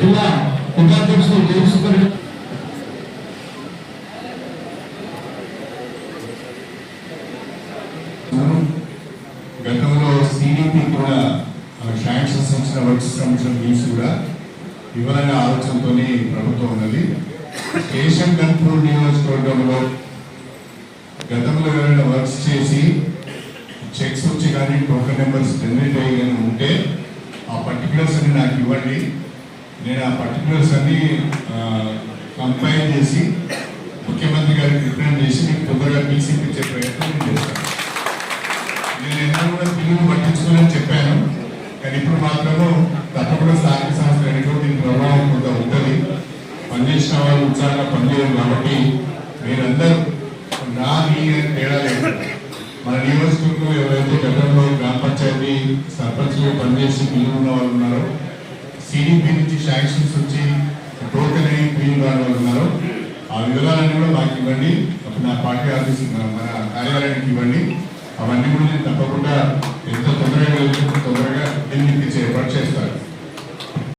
జిల్లా ఉపాధ్యక్షులు జయసుందర్ గతంలో సిడిపి కూడా శాంక్షన్స్ ఇచ్చిన వర్క్స్ సంబంధించిన న్యూస్ కూడా ఇవ్వాలనే ఆలోచనతో ప్రభుత్వం ఉన్నది. స్టేషన్ కంట్రోల్ నియోజకవర్గంలో గతంలో ఎవరైనా వర్క్స్ చేసి చెక్స్ వచ్చి కానీ టోకెన్ నెంబర్స్ జనరేట్ అయ్యి కానీ ఉంటే ఆ పర్టికులర్స్ అన్ని నాకు ఇవ్వండి. నేను ఆ పర్టికులర్స్ అన్ని కంపైల్ చేసి ముఖ్యమంత్రి గారికి రిప్రజెంట్ చేసి మీకు తొందరగా పీసీపీ ఇచ్చే ప్రయత్నం నేను చేస్తాను. నేను ఎన్నో కూడా బిల్లులు పట్టించుకోవాలని చెప్పాను, కానీ ఇప్పుడు మాత్రము తప్పకుండా స్థానిక సంస్థలు అనేటువంటి దీని ప్రభావం కొంత ఉంటుంది. పనిచేసిన వాళ్ళు ఉత్సాహంగా పనిచేయరు కాబట్టి మీరందరూ నా మీ తేడా లేదు. మన నియోజకవర్గంలో ఎవరైతే గతంలో గ్రామ పంచాయతీ సర్పంచ్గా పనిచేసి బిల్లు ఉన్న వాళ్ళు ఉన్నారో, సిడిపి నుంచి శాంక్షన్స్ వచ్చి టోకెన్ అయ్యి బిల్లు కాని వాళ్ళు ఉన్నారో ఆ వివరాలన్నీ కూడా మాకు ఇవ్వండి. అప్పుడు నా పార్టీ ఆఫీస్ మన కార్యాలయానికి ఇవ్వండి. అవన్నీ కూడా నేను తప్పకుండా